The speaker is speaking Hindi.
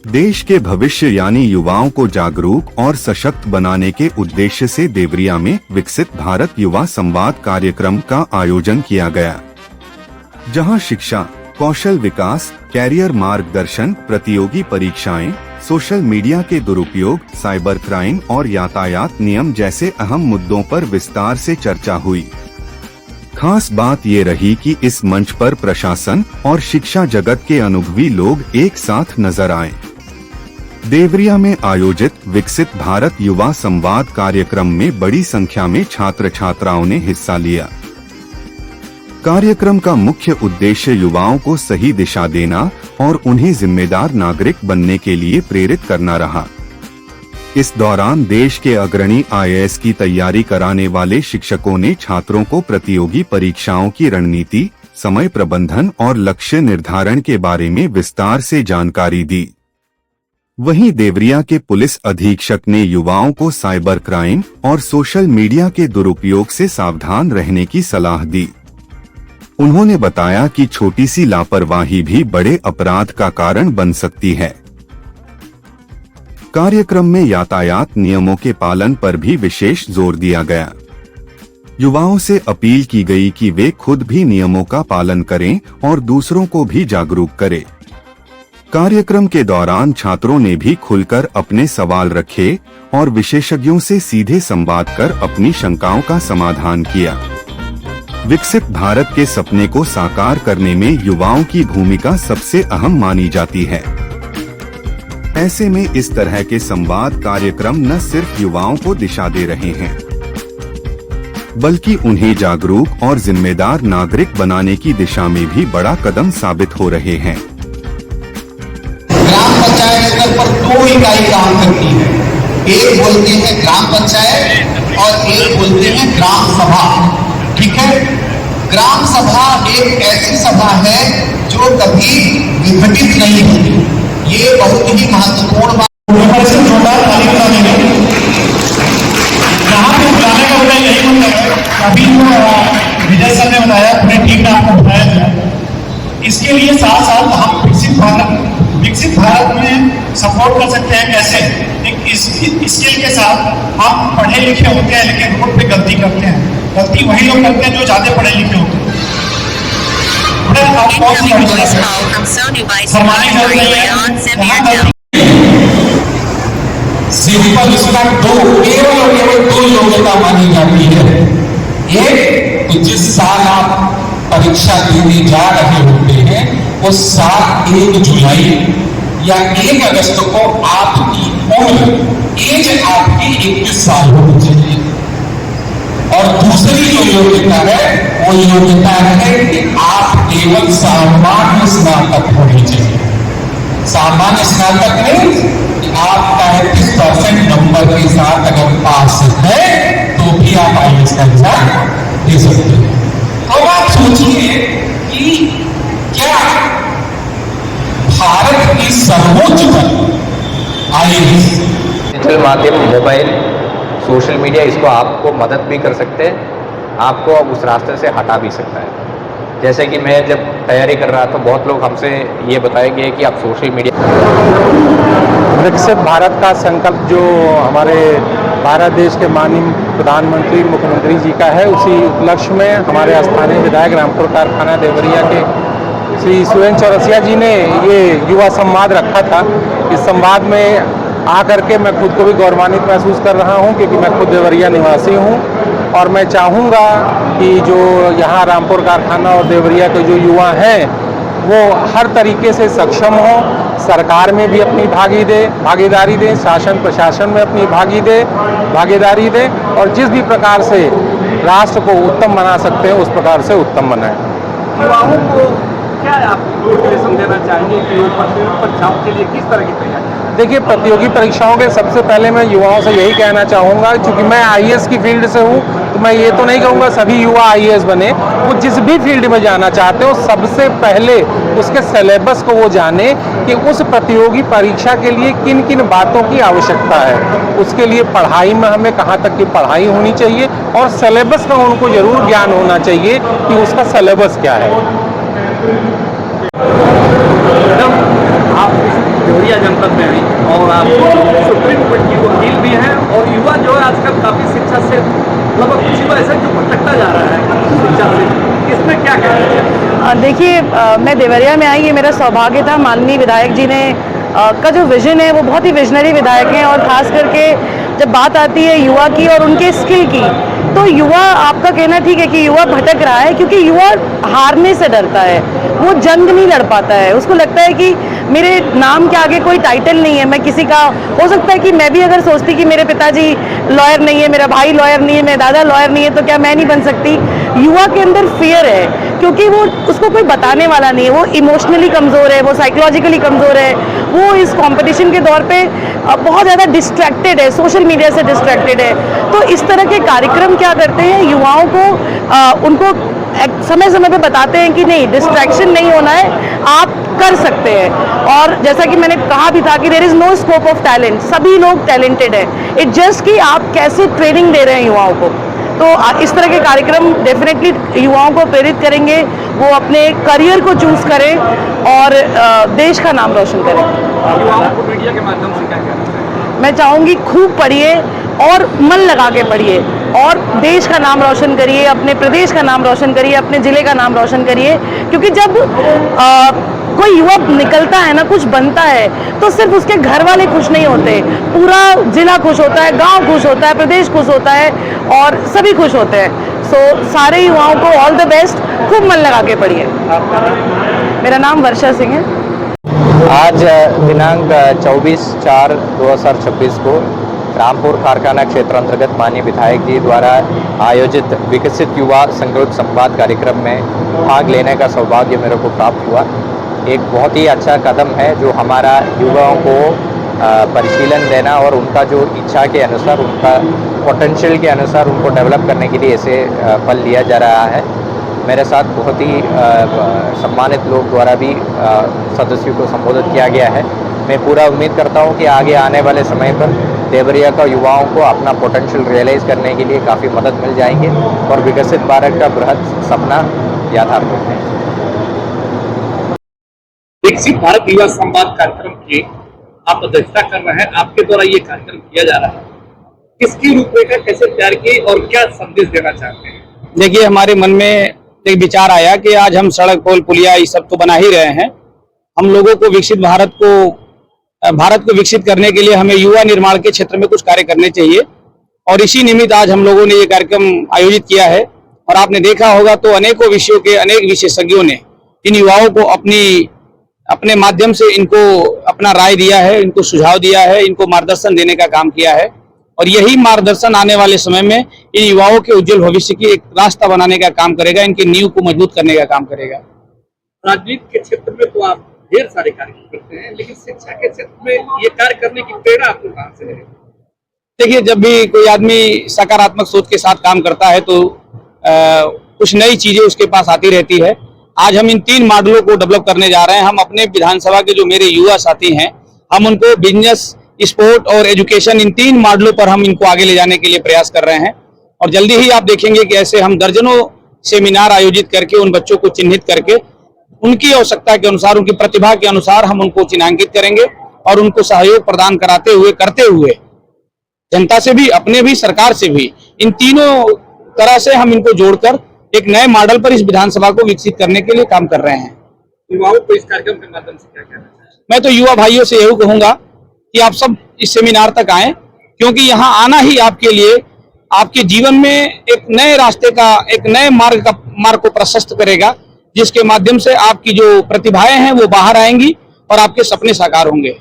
देश के भविष्य यानी युवाओं को जागरूक और सशक्त बनाने के उद्देश्य से देवरिया में विकसित भारत युवा संवाद कार्यक्रम का आयोजन किया गया, जहां शिक्षा, कौशल विकास, कैरियर मार्गदर्शन, प्रतियोगी परीक्षाएं, सोशल मीडिया के दुरुपयोग, साइबर क्राइम और यातायात नियम जैसे अहम मुद्दों पर विस्तार से चर्चा हुई। खास बात ये रही कि इस मंच पर प्रशासन और शिक्षा जगत के अनुभवी लोग एक साथ नजर आए। देवरिया में आयोजित विकसित भारत युवा संवाद कार्यक्रम में बड़ी संख्या में छात्र छात्राओं ने हिस्सा लिया। कार्यक्रम का मुख्य उद्देश्य युवाओं को सही दिशा देना और उन्हें जिम्मेदार नागरिक बनने के लिए प्रेरित करना रहा। इस दौरान देश के अग्रणी IAS की तैयारी कराने वाले शिक्षकों ने छात्रों को प्रतियोगी परीक्षाओं की रणनीति, समय प्रबंधन और लक्ष्य निर्धारण के बारे में विस्तार से जानकारी दी। वहीं देवरिया के पुलिस अधीक्षक ने युवाओं को साइबर क्राइम और सोशल मीडिया के दुरुपयोग से सावधान रहने की सलाह दी। उन्होंने बताया कि छोटी सी लापरवाही भी बड़े अपराध का कारण बन सकती है। कार्यक्रम में यातायात नियमों के पालन पर भी विशेष जोर दिया गया। युवाओं से अपील की गई कि वे खुद भी नियमों का पालन करें और दूसरों को भी जागरूक करें। कार्यक्रम के दौरान छात्रों ने भी खुलकर अपने सवाल रखे और विशेषज्ञों से सीधे संवाद कर अपनी शंकाओं का समाधान किया। विकसित भारत के सपने को साकार करने में युवाओं की भूमिका सबसे अहम मानी जाती है। ऐसे में इस तरह के संवाद कार्यक्रम न सिर्फ युवाओं को दिशा दे रहे हैं, बल्कि उन्हें जागरूक और जिम्मेदार नागरिक बनाने की दिशा में भी बड़ा कदम साबित हो रहे हैं। ग्राम पंचायत स्तर पर 2 इकाई काम करती है। एक बोलते हैं ग्राम पंचायत और एक बोलते हैं ग्राम सभा। ठीक है, ग्राम सभा एक ऐसी सभा है जो कभी विघटित नहीं होती। ये बहुत ही महत्वपूर्ण बात है। जोरदार ताली बजाने में यहाँ पे बुलाने का वजह यही होता है, अभी विजय सर ने बताया, पूरी टीम ने आपको बताया था। इसके लिए साथ साथ हम विकसित भारत में सपोर्ट कर सकते हैं। कैसे? इसके के साथ हम पढ़े लिखे होते हैं लेकिन रोड पे गलती करते हैं। गलती वही लोग करते हैं जो ज्यादा पढ़े लिखे होते हैं। सिंपल इसका केवल और केवल 2 योग्यता मानी जाती है। एक, तो जिस साल आप परीक्षा देने जा रहे होते हैं वो साल 1 जुलाई या 1 अगस्त को आपकी उम्र, एज आपकी 21 साल होनी चाहिए। और दूसरी जो योग्यता है वो योग्यता है कि आप केवल सामान्य स्नातक होनी चाहिए। सामान्य स्नातक में आप 35% नंबर के साथ अगर पास है तो भी आप IAS का एग्जाम दे सकते हैं। अब आप सोचिए कि क्या भारत की सर्वोच्च पद IAS, डिजिटल माध्यम, मोबाइल, सोशल मीडिया, इसको आपको मदद भी कर सकते हैं, आपको उस रास्ते से हटा भी सकता है। जैसे कि मैं जब तैयारी कर रहा था, बहुत लोग हमसे ये बताए गए कि आप सोशल मीडिया। विकसित भारत का संकल्प जो हमारे भारत देश के माननीय प्रधानमंत्री मुख्यमंत्री जी का है, उसी उपलक्ष्य में हमारे स्थानीय विधायक रामपुर कारखाना देवरिया के श्री सुरेंद्र चौरसिया जी ने ये युवा संवाद रखा था। इस संवाद में आकर के मैं खुद को भी गौरवान्वित महसूस कर रहा हूं, क्योंकि मैं खुद देवरिया निवासी हूं और मैं चाहूँगा कि जो यहाँ रामपुर कारखाना और देवरिया के जो युवा हैं वो हर तरीके से सक्षम हों, सरकार में भी अपनी भागीदारी दें, शासन प्रशासन में अपनी भागीदारी दें और जिस भी प्रकार से राष्ट्र को उत्तम बना सकते हैं उस प्रकार से उत्तम बनाएं। युवाओं को क्या आप समझाना चाहेंगे कि प्रतियोगी परीक्षाओं के लिए किस तरह की तैयारी? देखिए, प्रतियोगी परीक्षाओं के सबसे पहले मैं युवाओं से यही कहना चाहूँगा, क्योंकि मैं IAS की फील्ड से हूँ, तो मैं ये तो नहीं कहूँगा सभी युवा IAS बने। वो जिस भी फील्ड में जाना चाहते हो सबसे पहले उसके सिलेबस को वो जाने कि उस प्रतियोगी परीक्षा के लिए किन किन बातों की आवश्यकता है। उसके लिए पढ़ाई में हमें कहाँ तक की पढ़ाई होनी चाहिए और सिलेबस का उनको जरूर ज्ञान होना चाहिए कि उसका सिलेबस क्या है। आप देवरिया जनपद में आई और आप सुप्रीम कोर्ट की वकील भी हैं और युवा जो है आजकल काफ़ी शिक्षा से लगभग कुछ युवा ऐसा जो भटकता जा रहा है शिक्षा से, इसमें क्या कहना चाहिए? देखिए, मैं देवरिया में आई, ये मेरा सौभाग्य था। माननीय विधायक जी ने का जो विजन है वो बहुत ही विजनरी विधायक हैं और ख़ास करके जब बात आती है युवा की और उनके स्किल की, तो युवा, आपका कहना ठीक है कि युवा भटक रहा है क्योंकि युवा हारने से डरता है, वो जंग नहीं लड़ पाता है। उसको लगता है कि मेरे नाम के आगे कोई टाइटल नहीं है, मैं किसी का, हो सकता है कि मैं भी अगर सोचती कि मेरे पिताजी लॉयर नहीं है, मेरा भाई लॉयर नहीं है, मेरा दादा लॉयर नहीं है, तो क्या मैं नहीं बन सकती? युवा के अंदर फियर है क्योंकि वो, उसको कोई बताने वाला नहीं है, वो इमोशनली कमज़ोर है, वो साइकोलॉजिकली कमज़ोर है, वो इस कंपटीशन के दौर पे बहुत ज़्यादा डिस्ट्रैक्टेड है, सोशल मीडिया से डिस्ट्रैक्टेड है। तो इस तरह के कार्यक्रम क्या करते हैं, युवाओं को उनको समय समय पे बताते हैं कि नहीं, डिस्ट्रैक्शन नहीं होना है, आप कर सकते हैं। और जैसा कि मैंने कहा भी था कि there is no scope of talent, सभी लोग टैलेंटेड है, इट जस्ट कि आप कैसे ट्रेनिंग दे रहे हैं युवाओं को। तो इस तरह के कार्यक्रम डेफिनेटली युवाओं को प्रेरित करेंगे, वो अपने करियर को चूज करें और देश का नाम रोशन करें। युवाओं को मीडिया के माध्यम से क्या कहना चाहिए? मैं चाहूँगी खूब पढ़िए और मन लगा के पढ़िए और देश का नाम रोशन करिए, अपने प्रदेश का नाम रोशन करिए, अपने ज़िले का नाम रोशन करिए। क्योंकि जब कोई युवा निकलता है ना, कुछ बनता है, तो सिर्फ उसके घर वाले खुश नहीं होते, पूरा जिला खुश होता है, गांव खुश होता है, प्रदेश खुश होता है और सभी खुश होते हैं। सो सारे युवाओं को ऑल द बेस्ट, खूब मन लगा के पढ़िए। मेरा नाम वर्षा सिंह है। आज दिनांक 24/4/2026 को रामपुर कारखाना क्षेत्र अंतर्गत माननीय विधायक जी द्वारा आयोजित विकसित युवा संकल्प संवाद कार्यक्रम में भाग लेने का सौभाग्य मेरे को प्राप्त हुआ। एक बहुत ही अच्छा कदम है जो हमारा युवाओं को परिशीलन देना और उनका जो इच्छा के अनुसार, उनका पोटेंशियल के अनुसार उनको डेवलप करने के लिए ऐसे पल लिया जा रहा है। मेरे साथ बहुत ही सम्मानित लोग द्वारा भी सदस्यों को संबोधित किया गया है। मैं पूरा उम्मीद करता हूं कि आगे आने वाले समय पर देवरिया का युवाओं को अपना पोटेंशियल रियलाइज़ करने के लिए काफ़ी मदद मिल जाएंगे और विकसित भारत का बृहद सपना याथार्थ होते हैं। विकसित भारत युवा संवाद कार्यक्रम की आप अध्यक्षता कर रहे हैं, आपके द्वारा ये कार्यक्रम किया जा रहा है, किसकी रूपरेखा कैसे तैयार की और क्या संदेश देना चाहते हैं? देखिए, हमारे मन में एक विचार आया कि आज हम सड़क, पुल, पुलिया ये सब तो बना ही रहे हैं। हम लोगों को विकसित भारत को विकसित करने के लिए हमें युवा निर्माण के क्षेत्र में कुछ कार्य करने चाहिए और इसी निमित्त आज हम लोगों ने ये कार्यक्रम आयोजित किया है। और आपने देखा होगा तो अनेकों विषयों के अनेक विशेषज्ञों ने इन युवाओं को अपने माध्यम से इनको अपना राय दिया है, इनको सुझाव दिया है, इनको मार्गदर्शन देने का काम किया है और यही मार्गदर्शन आने वाले समय में इन युवाओं के उज्जवल भविष्य की एक रास्ता बनाने का काम करेगा, इनकी नींव को मजबूत करने का काम करेगा। राजनीति के क्षेत्र में तो आप ढेर सारे कार्य करते हैं, लेकिन शिक्षा के क्षेत्र में ये कार्य करने की प्रेरणा आपको कहाँ से है? देखिए, जब भी कोई आदमी सकारात्मक सोच के साथ काम करता है तो कुछ नई चीजें उसके पास आती रहती है। आज हम इन 3 मॉडलों को डेवलप करने जा रहे हैं। हम अपने विधानसभा के जो मेरे युवा साथी हैं, हम उनको बिजनेस, स्पोर्ट और एजुकेशन, इन 3 मॉडलों पर हम इनको आगे ले जाने के लिए प्रयास कर रहे हैं और जल्दी ही आप देखेंगे कि ऐसे हम दर्जनों सेमिनार आयोजित करके उन बच्चों को चिन्हित करके उनकी आवश्यकता के अनुसार, उनकी प्रतिभा के अनुसार हम उनको चिन्हांकित करेंगे और उनको सहयोग प्रदान करते हुए जनता से भी, अपने भी, सरकार से भी, इन तीनों तरह से हम इनको जोड़कर एक नए मॉडल पर इस विधानसभा को विकसित करने के लिए काम कर रहे हैं। युवाओं को इस कार्यक्रम के माध्यम से क्या कहना चाहिए? मैं तो युवा भाइयों से यही कहूंगा कि आप सब इस सेमिनार तक आएं, क्योंकि यहाँ आना ही आपके लिए आपके जीवन में एक नए रास्ते का, एक नए मार्ग को प्रशस्त करेगा, जिसके माध्यम से आपकी जो प्रतिभाएं हैं वो बाहर आएंगी और आपके सपने साकार होंगे।